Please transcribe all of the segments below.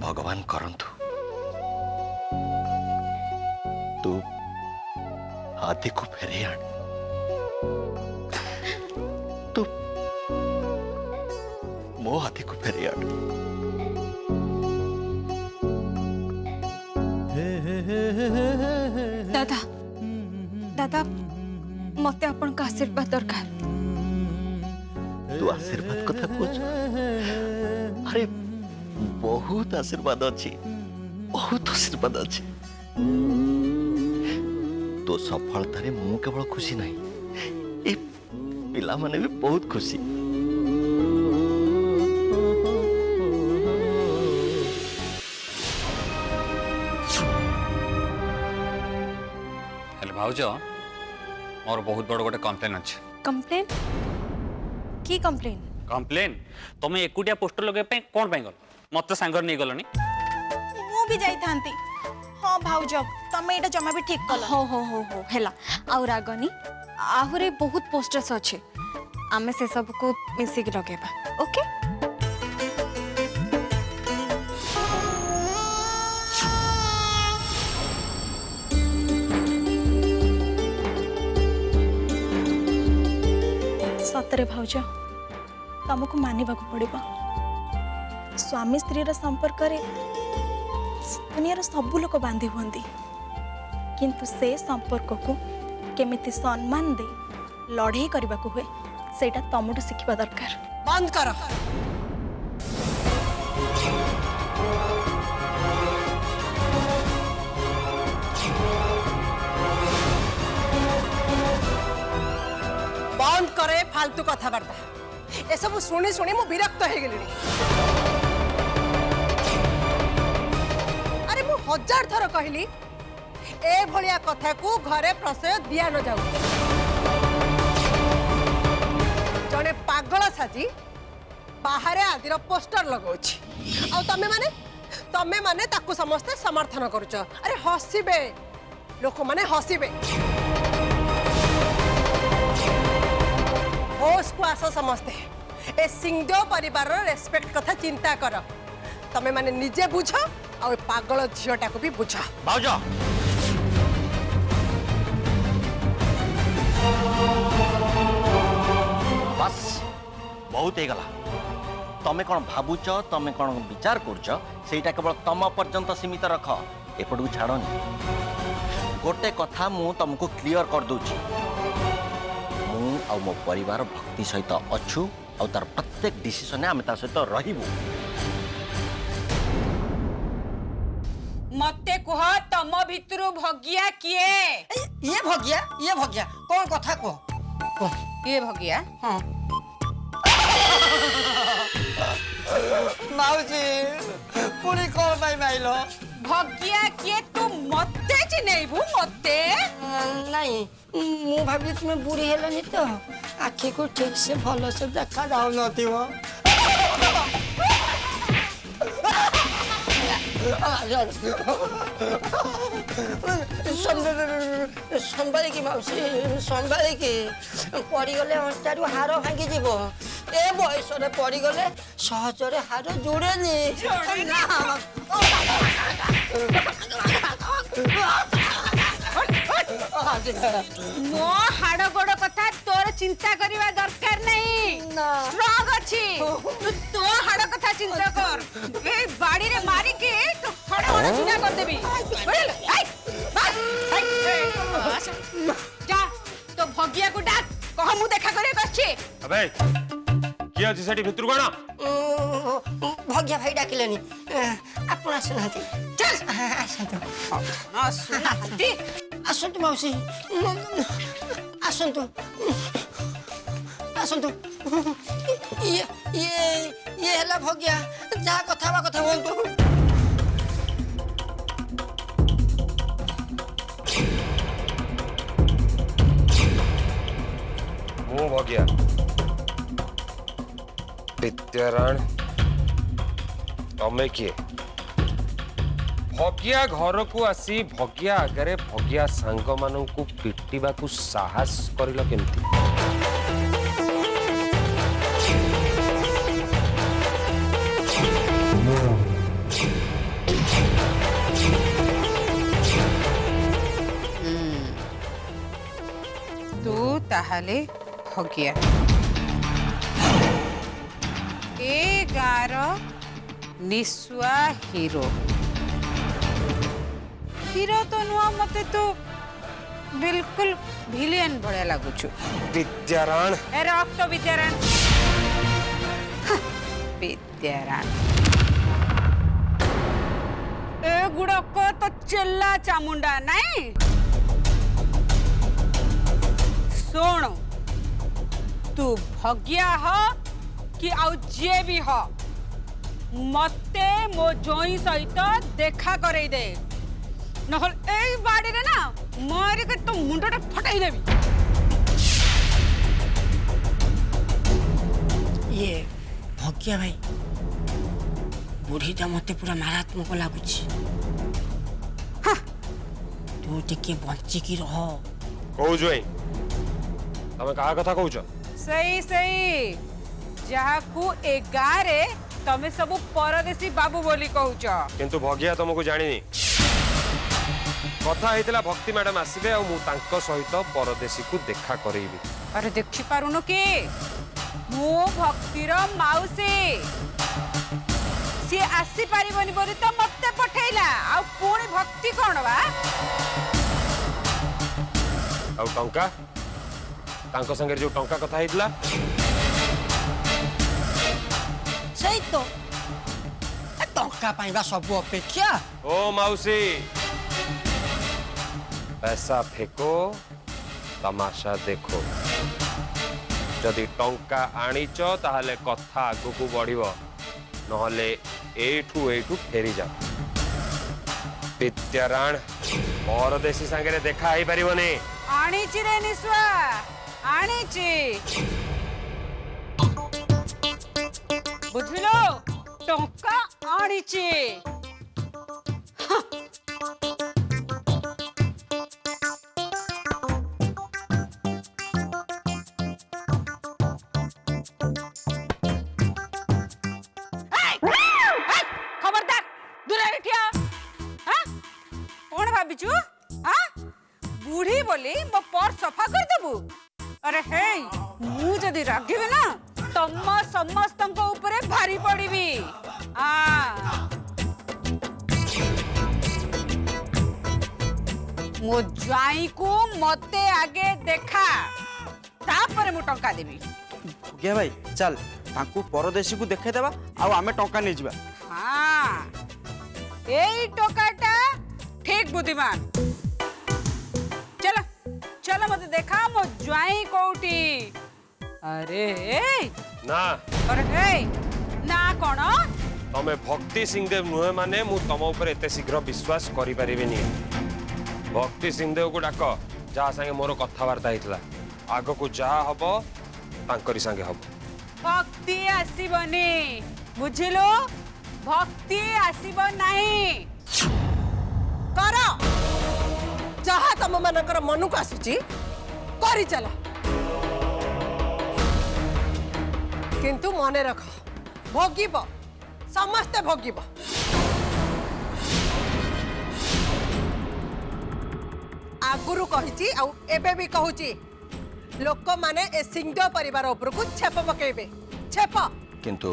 भगवान करंतु तू हाथी को फेरे आण तू मो हाथी को फेरे आण दादा दादा मते अपन का आशीर्वाद दरकार। तू आशीर्वाद कथा पूछ अरे बहुत आशीर्वाद अच्छी बहुत आशीर्वाद अच्छी तो सफलतारे मु केवल खुशी नहीं ए पिला माने भी बहुत खुशी। हेलो भाउज मोर बहुत बड़ गोटे कम्प्लेन अच्छे। कंप्लेन की कंप्लेन? कम्प्लेन तुम एकुटिया पोस्टर लगे कौन पाई गल मत सांगर नहीं गलनी मु भी जाई थांती। हां भाउज तमे एटा जमा भी ठीक कल। हो हेला आउ रागनी आहुरे बहुत पोस्टर्स अच्छे आमे से सब को मिसिक लगेबा ओके। सतरे भाउज तुमको मानिबा को पड़िबा स्वामी स्त्री रा संपर्क रे दुनिया रा सब लोक बांधी हुंदी किंतु से संपर्क को केमिति सम्मान दे लड़ाई करबा को हुए सेटा तमटू शिखिबा दरकार। बंद कर बंद करे फालतू कथबार्ता ए सब शुणी शुणी मु विरक्त हो गली। अरे मु 1000 थर कहली ए भलिया कथा को घरे प्रश्रय दिया न जाऊ। जड़े पागल साजी बाहर आदिर पोस्टर लगाउछि आ तमे माने ताकू समस्ते समर्थन करुछ। अरे हसीबे लोक माने हसीबे। होश को आस समस्ते ए सिंहदेव परिवार रेस्पेक्ट कथा चिंता कर। तमे माने निजे बुझ आ पागल झीटा को भी बुझ। भाउज बस बहुत ही गला तमे कौन भावुच तमे कौन विचार करुच सेटा केवल तम पर्यंत सीमित रख एपटू छाड़नी। गोटे कथा मु तुमको क्लियर कर दूची मु आ मो परिवार भक्ति सहित अच्छु आ तार प्रत्येक डिसीजन आम तार सहित रहिबु। मते कुह तम भितरु भगिया किए? ये भगिया कौन कथा कह ये भगिया? हाँ माउसी पुणी कौन पाई माइल भगिया किए तू मते चिन्हबू मते? नहीं मु भाभी तुम्हें बुरी हेलनी तो आखि को ठीक से भल से देखा जाऊ नथिबो। संभाली की माउसी संभाली की पड़गले अंटारू हार भांगी जीव ए बयस पड़गले सहजरे हार जोड़ेनी। मो हाड़ गोड़ कथा तोर चिंता करवा दरकार नहीं। स्ट्रांग अच्छी तो हाड़ कथा चिंता कर। ए बाड़ी रे मारी के तो फड़ फड़ चिंता कर देबी। जा तो भगिया को डाक कह मु देखा करे बसछी। अबे की अछि सेठी भितर कोन? भगिया भाई डाकिलेनी आपण आसुनाती। चल आसंतु ना सुनाती आसंतु माउसी आसंतु आसंतु ये हला भगिया जा कथा बा कथा बोलतो। मु भगिया विद्यारायण तमे किए? भगिया घर को आसी भगिया आगे भगिया सांग मान को पिटिबा को साहस करिल केमती? ताहले भगिया ए गार निस्वा हीरो हीरो तो नुआ मते तो बिल्कुल विलेन भलिया लागुछु। विद्याराण ए रख तो विद्याराण विद्याराण ए गुड़क तो चेल्ला चामुंडा नहीं सुन तू भगिया हो कि आउ जे भी हो मते मो जोई सहित देखा करे दे नहल ए बाड़ी रे ना मारी के तो मुंडटा फटाई देबी। ये भगिया भाई बुढ़ीटा मते पूरा मारात्मक लगुच तू टिके बंचिकी रह कहू जोई तमे कहा कथा कहूछ सही सही जहा को ए गारे तमे सब परदेसी बाबू बोली कहूछ किंतु भगिया तुमको जानिनी कथा हेतिला भक्ति मैडम आसीबे आ मु तांको सहित परदेसी को देखा करेबी। अरे देखि पारुनो के मो भक्तिर माउसी सी आसी पारिबनी बोली तो मते पठेला आ पुणी भक्ति कोन बा आ टंका तांको संगे जो टंका कथा हेतिला सही तो टंका पाइबा सब अपेक्षा ओ माउसी पैसा फेको तमाशा देखो जदि टंका आनीच ताहले कथा आगु बढ़िबो नहले एठू फेरी जा विद्याराण परदेसी संगे देखा ही परिबनी आनीची रे निस्वा आनीची बुझलो टंका आनीची खबरदार दूर ठिया कौन भाविचु बुढ़ी बोली मो पर सफा कर देबु अरे हे मु जदी रागिबे ना तम समस्तक ऊपर भारी पड़ीबी मो ज्वाई को मते आगे देखा तापर मु टंका देबी भगिया भाई चल तांकू परदेसी को देखे देबा आ आमे टंका नै जिबा। हाँ एई टोकाटा ठीक बुद्धिमान चलो चलो मते देखा मो ज्वाई कोउटी अरे ना अरे हे ना कोन तमे भक्ति सिंहदेव नुहे माने मु तम ऊपर एते शीघ्र विश्वास करि परिबेनी भक्ति सिंहदेव को डाक जहा संगे मोर कथावार्ता हेतला आगो को जा हबो तांकरी संगे हबो भक्ति आसीबनी बुझिलो भक्ति आसीब नाही करो जहा तम मानकर मन को आसुची करी चला किंतु मने रख भोगिब समस्ते भोगिब आगुरु कहिची आ एबे भी कहूची लोक माने ए सिंहदेव परिवार ऊपर को छेप पकेबे छेप किंतु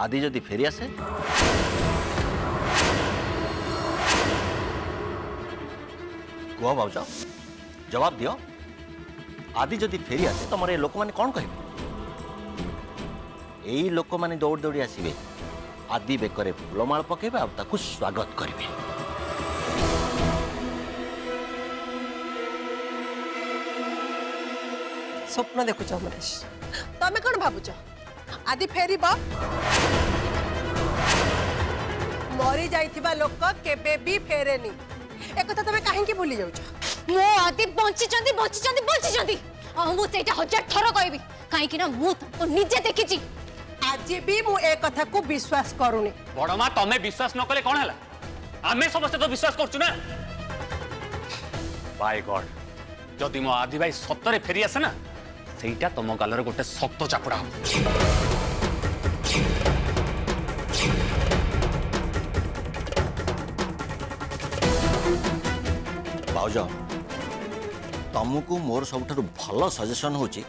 आदि जदि फेरी आसे कह भाज जवाब दियो आदि जदि फेरी आसे तुम लोक मैंने कौन कहे यही लोक मैंने दौड़ दौड़ी आसवे आदि बेकरे फूलमाल पकेबे आ स्वागत करेंगे स्वप्न देखुच मनीष तमें कौन भावुच आदि फेर मरी जाइथिबा लोक केबे भी फेरेनी एक कथा तमें कहीं भूली जाउछ मो आदि बंचिचंदी बंचिचंदी बंचिचंदी आ मु सेटा हजार थर कहबी काहे कि ना मु तो निजे देखिची आज भी मु ए कथा को विश्वास करूनी बड़मा तमे विश्वास न कले कोन हला आमे समस्त तो विश्वास करछु ना बाय गॉड जदि मो आदि भाई सत्तरे फेरी आसे ना सेटा तम गालर गोटे शक्त चापुड़ा भाउज तुमको मोर सब भल सजेसन होची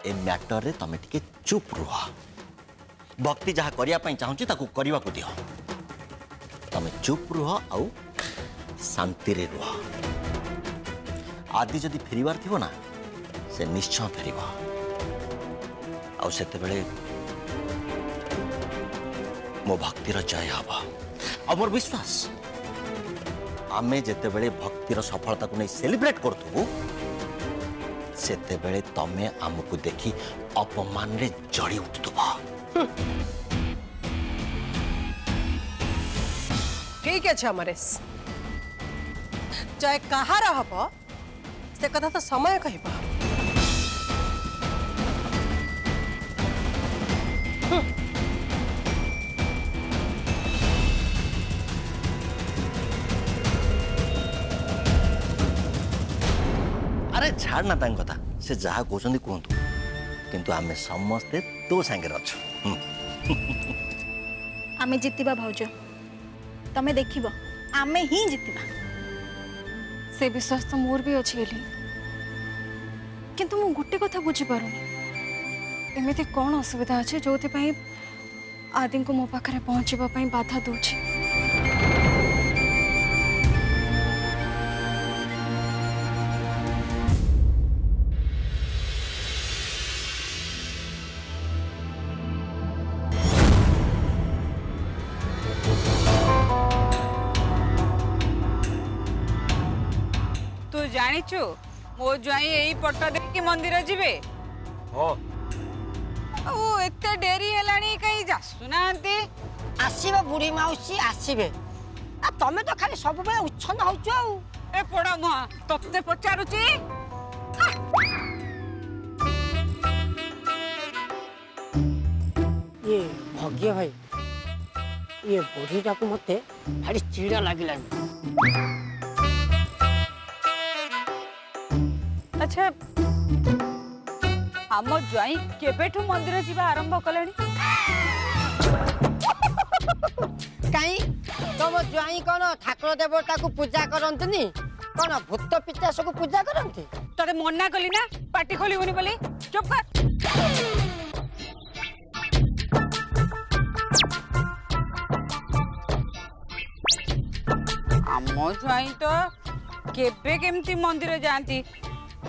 ए मैटर रे तमे टिके चुप रुह। भक्ति जहाँ करने चाहूँ ताकू करने को दिह। तमे चुप रुह आउ शांति रे रुह। आदि जदि फेरिबार थिबो ना से निश्चय फेरिबो। आउ सेते बेले मो भक्तिर जय हब। आ मोर विश्वास आमे जेते बेले भक्तिर सफलता को नहीं सेलिब्रेट करथुबु सेते बेले तमे हमको देखी अपमान रे जड़ी उठुबा। ठीक है अमरेश जय कहार हम से कथा तो समय कहबा। अरे छाड़ ना तांग कथा से जहाँ कहते कहतु किंतु आमे समस्ते तो सांगे अच्छु। आमे जितिबा भाउज तमे देखिबो आमे ही जितिबा। से विश्वास तो मोर भी अच्छी हेली किंतु मु गोटे कथा बुझी पारुनी एमिति कौन असुविधा अच्छे जो आदि को मो पाखरे पहुँचवा बाधा दूची। तू जानिचु मो ज्वाई एई पट देखि मंदिर जिबे। हाँ ओ एते डेरी हेलानी कहीं जासुनांती। आसीबे बुढ़ी माउसी आसीबे। आ तमे तो खाली सब बेला उच्छन होचो आउ। ए पड़ा मुआ तत्ते पचारुची। ये भाग्य भाई ये बुढ़ीटा को मते भारी चिड़ा लागिलानी। अच्छा हम ज्वाई केबेठू मंदिर जीवा आरंभ कलेनी। काई तुम ज्वाई कौन ठाकुर देवता को पूजा करंतनी कौन भूत पिचास को पूजा करंती। तोरे मना कली ना पाटी खोलिबुनी बोली चुप कर। हम ज्वाई तो केबे केमती मंदिर जाती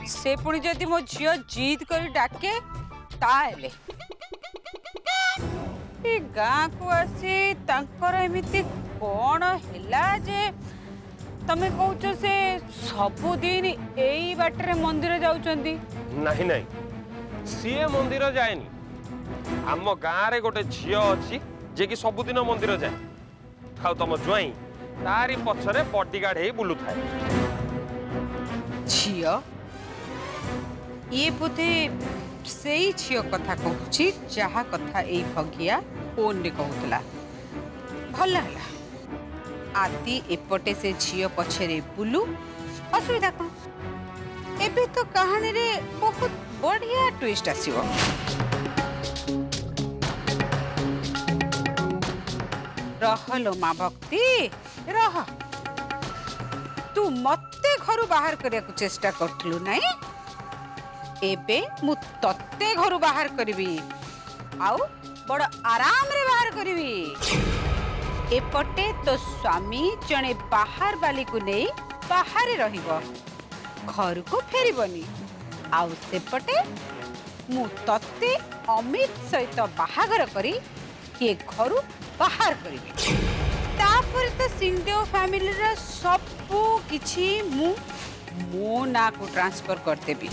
से पुणी जदि मो झियो जीत कर डाके ताले ए गाँ को आसी तांकर एमिति कौन हैला जे तमे कहूच से सबुदिन एई बाटरे मंदिर जाउचंदी। नहीं नहीं सीए मंदिर जाएनी। आम गाँव रे गोटे झील अच्छी जे कि सबुदिन मंदिर जाए। खाऊ तुम ज्वाई तारी पछरे बॉडीगार्ड हे बुलू थाए। झियो ये बोधे से झील कथा कहूची जहा कथा एई भगिया फोन रे कहूतला। भल हला आदि एपटे से झील पछरे बुलू असुविधा कौन। एबे तो कहानी रे बहुत बढ़िया ट्विस्ट आसीबो। रहलो माँ भक्ति रह। तू मते घरु बाहर करिया को चेष्टा करथलु नहीं एबे मु तत्ते घरु बाहर करबी आउ बड़ आराम रे बाहर करबी। एपटे तो स्वामी जने बाहर बाली को नहीं बाहर रहिबो घर को फेरिबनी आउ सेपटे मु तत्ते अमित सहित बाहागर करी ये घरु बाहर करबी। तापर तो सिंहदेव फैमिली रा सब किछि मु मो ना को ट्रांसफर करते भी।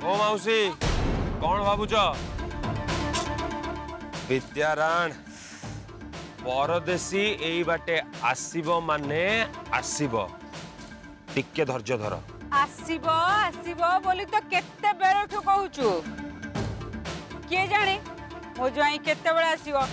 ओ मौसी कौन भावुच विद्याराण परदेशी एई बाटे आसीबो माने आसीबो। टिके धैर्य धर। आसीबो आसीबो बोली तो केते बेरठू कहूचु के जाने मो ज्वाई केते बेला आसीबो।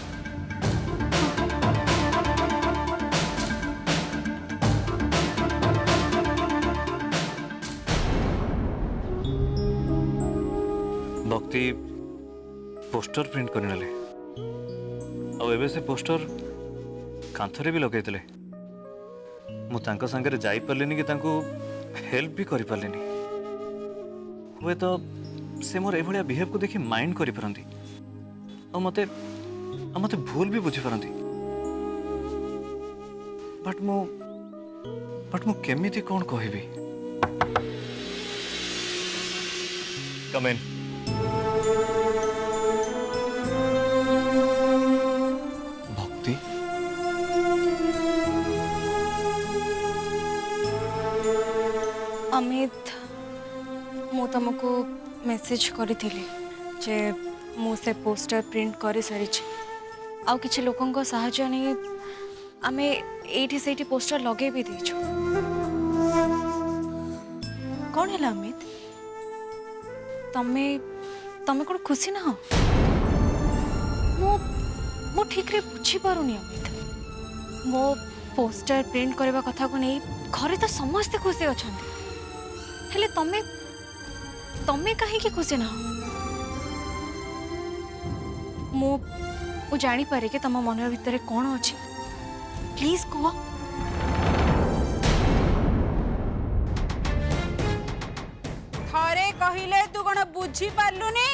भक्ति पोस्टर प्रिंट करने लगे अब एबे से पोस्टर कांथरे भी लगेइतले मु तांको संगे जाई परलिनी कि तांको हेल्प भी करि परलिनी हुए तो से मोर एभलिया बिहेव को देखि माइंड करि परंती आ मते भूल भी बुझी परंती बट मु केमिति कोन कहबी कम इन भक्ति अमित मु तुमको मेसेज करी जे मु से पोस्टर प्रिंट कर सारी आउ किछि लोकंक सहायता नहीं आमे एठी सेठी पोस्टर लगे भी देछु कौन है अमित तमे तमे कौन खुशी ना हो मो ठीक रे बुझी पारुनी अमित मो पोस्टर प्रिंट करबा कथा को नहीं घरे तो समस्त खुशी अछंती हेले तमे तमे काहे की खुशी ना हो मु जानी पारे कि तम मन भीतर कौन अच्छी प्लीज कह थरे कहिले तू कौन बुझी पारलुनी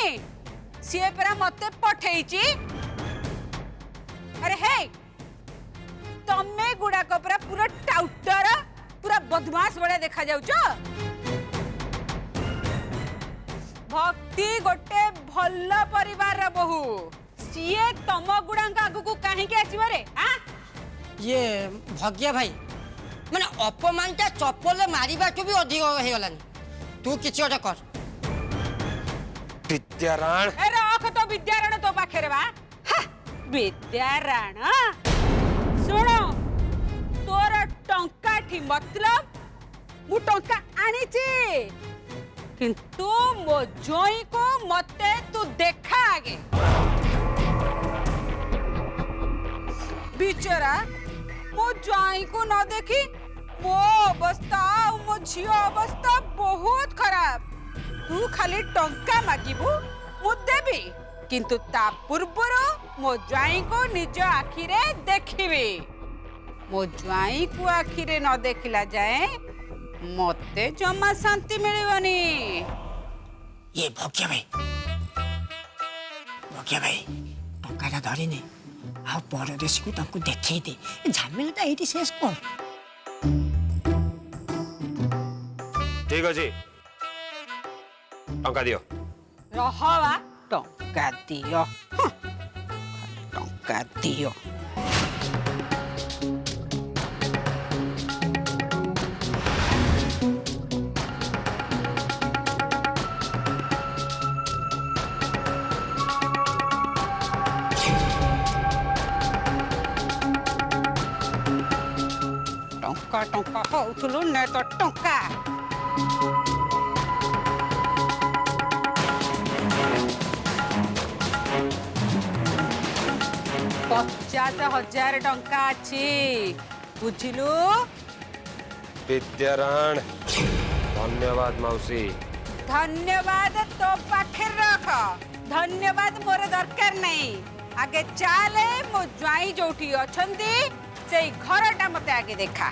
सीए परा मते पठेइची अरे हे तमे गुडा कपरा पूरा टाउटर पूरा बदमाश बड़े देखा जाउचो भक्ति गोटे भल परिवार रा बहु सीए तम गुडांका आगु को काहे के आसीबारे आ ये भाग्य भाई माने अपमानटा चप्पल मारिबा भी अधिक हो गलानी तू किछि ओटा कर विद्याराण ए रख तो विद्याराण तो पाखे रे बा हा, विद्याराण सुनो तोर टंका ठी मतलब मु टंका आनीची किंतु मो जोई को मते तू देखा आगे बिचरा मो जोई को न देखी मो अवस्था और मो झियो अवस्था बहुत खराब तू खाली टंका मागिबू मु देबी किंतु ता पूर्वर मो जोई को निज आखिरे देखिबी मो जोई को आखिरे न देखिला जाए मते जमा शांति मिलिबनी ये भाग्य भाई टंकाटा धरिनी आ परदेश को तांको देखई दे झमेलाटा एठी शेष कर ठीक अछि टंका दियो रहवा टंका दियो टंका दियो टंका टंका होउथुलु ने तो टंका पचास हजार टंका अच्छी बुझिलु विद्याराण धन्यवाद मौसी धन्यवाद तो पाखे रख धन्यवाद मोर दरकार नहीं आगे चाले मो ज्वाई जोठी अछंती से घरटा मते आगे देखा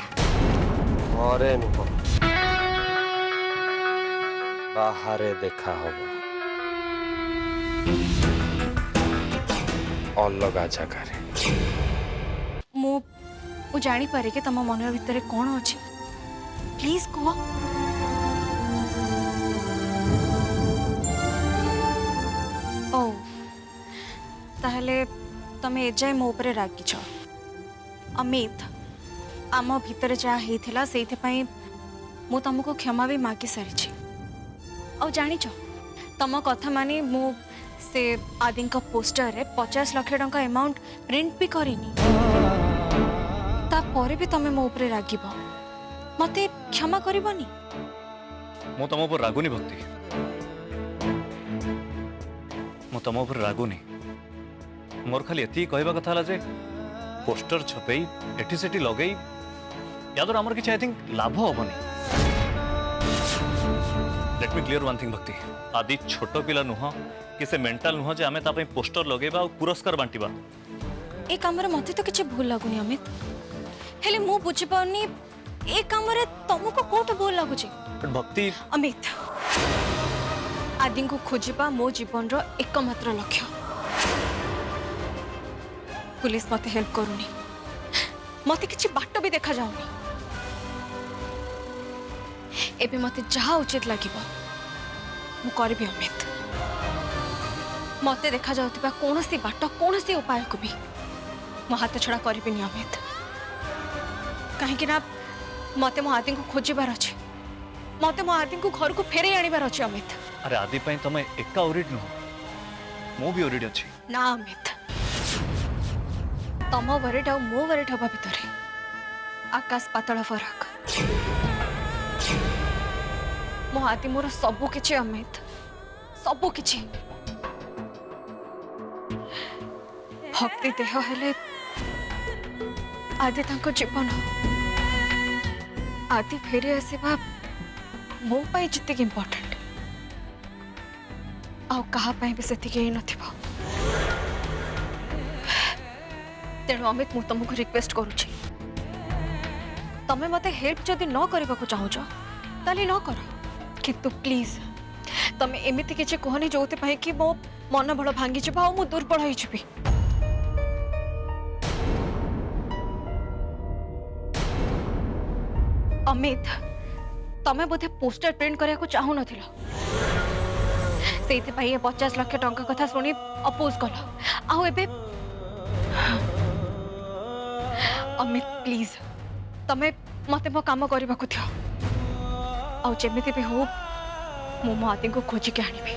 घरे नुह बाहरे देखा होगा अलगा जगह मु जानी पारे कि तम मन भीतर कौन अच्छी प्लीज कह ओ ताहले तमे एजाए मो उपरे रागिछ अमित आम भीतर जहाँ होता से मु तुमको क्षमा भी मागी सारी आ जानिच तम कथा मानी मु से आदि पोस्टर रे 50 लाख टंका अमाउंट प्रिंट भी करिनी तापर भी तमे मो उपरे रागिब मते क्षमा करबनी मु तुम ऊपर रागुनी भक्ति मु तुम ऊपर रागुनी मोर खाली एति कहबा कथा हला जे पोस्टर छपई एठी सेठी लगई या तो आमर किछ आई थिंक लाभ होबनी let me clear one thing भक्ति आदि छोट पिला नुह कि से मेंटल नुह जे आमे ता पई पोस्टर लगेबा और पुरस्कार बांटीबा ए काम मत तो किसी भूल लगुनि अमित हेले मु बुझी पारनी ए काम तुमको कोट भूल लगुच भक्ति अमित आदि को खोजा मो जीवन रो एकमात्र लक्ष्य पुलिस मते हेल्प करूनी मते किछि बाट भी देखा जाउनी एबे मते जहा उचित लागिबो मु करबी अमित मते देखा जाउतिबा कोनोसी बाट कोनोसी उपाय को भी मो हाथ छड़ा करबिनी अमित कहीं ना मते मो आदि को खोजिबार अछि मते मो आदि को घर को फेरे आनिबार अछि अमित अरे आदि पई तमे एका ओरिड नुह मो भी ओरिड अछि ना अमित तम वरिड आ मो वरिड हबा भितर आकाश पातळ फरक मो आदि मोर सबु किछि अमित सबु किछि भक्ति देह हेले आदि तांको जीवन आदि फेरी आसीबा मो पाई जितक इम्पोर्टेंट आउ कहा पाई भी सेतिके नथिबो तेणु अमित मु तुमको रिक्वेस्ट करुछि तमे मते हेल्प जदि न करबा को चाहो ताली न कर किंतु प्लीज तमे एमिति किछि कहनी जोते पाई कि मो मन बळ भांगी जबा आ मु दुर्बल होई जबी अमित तमे बोधे पोस्टर प्रिंट करिया को चाहू नथिलो सेति पाई 50 लाख टंका कथा सुनी अपोज कलो आ एबे अमित प्लीज तमे मते मो काम करबा को थियो आ जेमिति भी हो मो आदि को खोजी के आनिबी